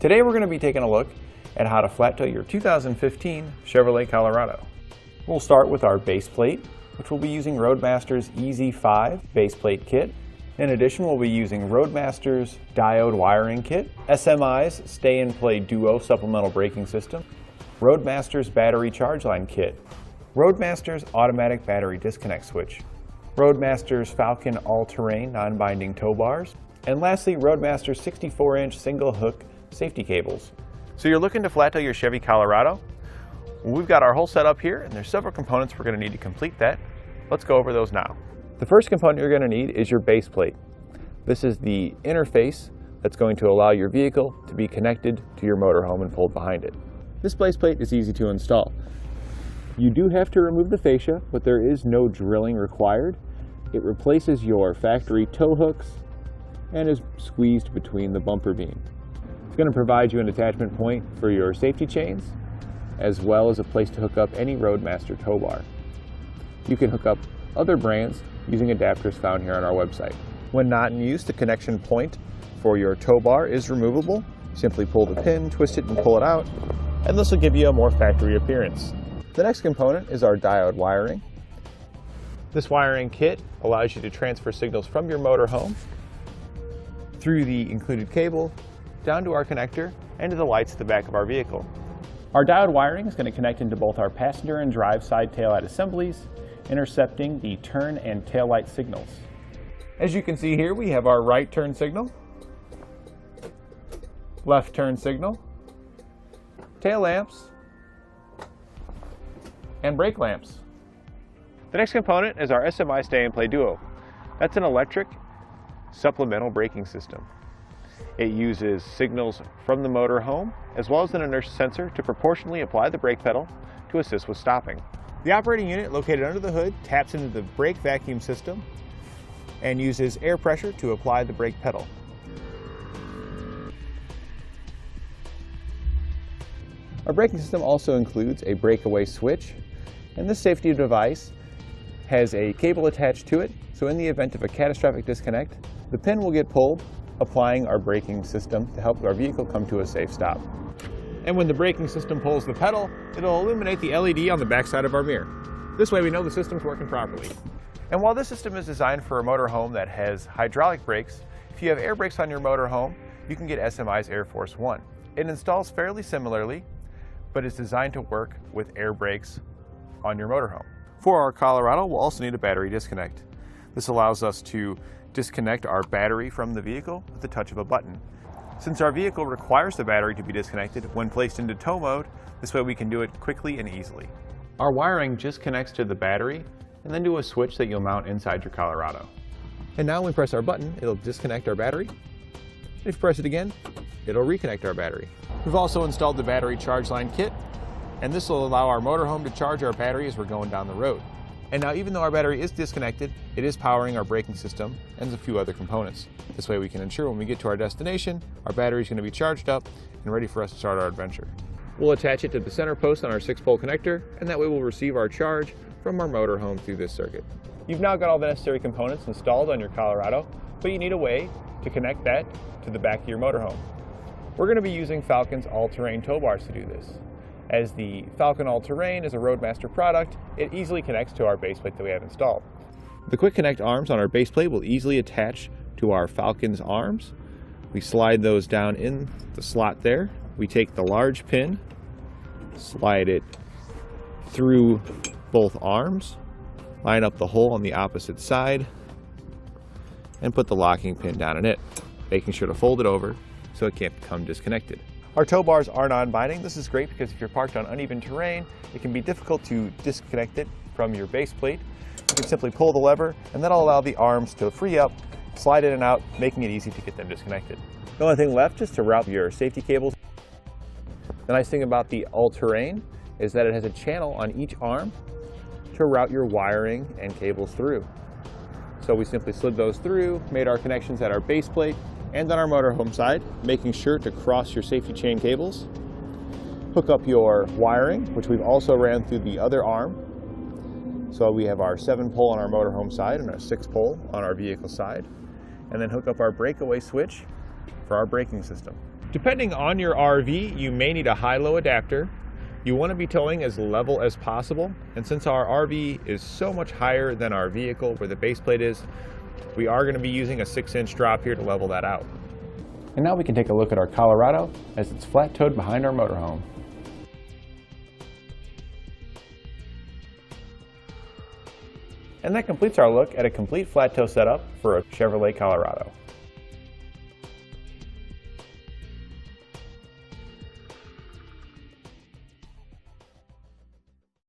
Today we're going to be taking a look at how to flat tow your 2015 Chevrolet Colorado. We'll start with our base plate, which we'll be using Roadmaster's EZ5 base plate kit. In addition, we'll be using Roadmaster's diode wiring kit, SMI's stay-and-play duo supplemental braking system, Roadmaster's battery charge line kit, Roadmaster's automatic battery disconnect switch, Roadmaster's Falcon all-terrain non-binding tow bars, and lastly, Roadmaster's 64-inch single hook safety cables. So you're looking to flat tow your Chevy Colorado? Well, we've got our whole setup here, and there's several components we're going to need to complete that. Let's go over those now. The first component you're going to need is your base plate. This is the interface that's going to allow your vehicle to be connected to your motorhome and pulled behind it. This base plate is easy to install. You do have to remove the fascia, but there is no drilling required. It replaces your factory tow hooks and is squeezed between the bumper beam. It's going to provide you an attachment point for your safety chains, as well as a place to hook up any Roadmaster tow bar. You can hook up other brands using adapters found here on our website. When not in use, the connection point for your tow bar is removable. Simply pull the pin, twist it, and pull it out, and this will give you a more factory appearance. The next component is our diode wiring. This wiring kit allows you to transfer signals from your motorhome through the included cable down to our connector and to the lights at the back of our vehicle. Our diode wiring is going to connect into both our passenger and drive side taillight assemblies, intercepting the turn and taillight signals. As you can see here, we have our right turn signal, left turn signal, tail lamps, and brake lamps. The next component is our SMI Stay and Play Duo. That's an electric supplemental braking system. It uses signals from the motorhome as well as an inertia sensor to proportionally apply the brake pedal to assist with stopping. The operating unit located under the hood taps into the brake vacuum system and uses air pressure to apply the brake pedal. Our braking system also includes a breakaway switch, and this safety device has a cable attached to it, so in the event of a catastrophic disconnect, the pin will get pulled, applying our braking system to help our vehicle come to a safe stop. And when the braking system pulls the pedal, it'll illuminate the LED on the back side of our mirror. This way we know the system's working properly. And while this system is designed for a motorhome that has hydraulic brakes, if you have air brakes on your motorhome, you can get SMI's Air Force One. It installs fairly similarly, but it's designed to work with air brakes on your motorhome. For our Colorado, we'll also need a battery disconnect. This allows us to disconnect our battery from the vehicle with the touch of a button. Since our vehicle requires the battery to be disconnected when placed into tow mode, this way we can do it quickly and easily. Our wiring just connects to the battery and then to a switch that you'll mount inside your Colorado. And now when we press our button, it'll disconnect our battery. And if you press it again, it'll reconnect our battery. We've also installed the battery charge line kit, and this will allow our motorhome to charge our battery as we're going down the road. And now, even though our battery is disconnected, it is powering our braking system and a few other components. This way we can ensure when we get to our destination, our battery is going to be charged up and ready for us to start our adventure. We'll attach it to the center post on our 6-pole connector, and that way we'll receive our charge from our motorhome through this circuit. You've now got all the necessary components installed on your Colorado, but you need a way to connect that to the back of your motorhome. We're going to be using Falcon's all-terrain tow bars to do this. As the Falcon all-terrain is a Roadmaster product, it easily connects to our base plate that we have installed. The quick connect arms on our base plate will easily attach to our Falcon's arms. We slide those down in the slot there. We take the large pin, slide it through both arms, line up the hole on the opposite side, and put the locking pin down in it, making sure to fold it over so it can't become disconnected. Our tow bars are non-binding. This is great because if you're parked on uneven terrain, it can be difficult to disconnect it from your base plate. You can simply pull the lever, and that'll allow the arms to free up, slide in and out, making it easy to get them disconnected. The only thing left is to route your safety cables. The nice thing about the all-terrain is that it has a channel on each arm to route your wiring and cables through. So we simply slid those through, made our connections at our base plate and on our motorhome side, making sure to cross your safety chain cables, hook up your wiring, which we've also ran through the other arm. So we have our 7-pole on our motorhome side and our 6-pole on our vehicle side, and then hook up our breakaway switch for our braking system. Depending on your RV, you may need a high-low adapter. You want to be towing as level as possible, and since our RV is so much higher than our vehicle where the base plate is, we are going to be using a 6-inch drop here to level that out. And now we can take a look at our Colorado as it's flat-towed behind our motorhome. And that completes our look at a complete flat tow setup for a Chevrolet Colorado.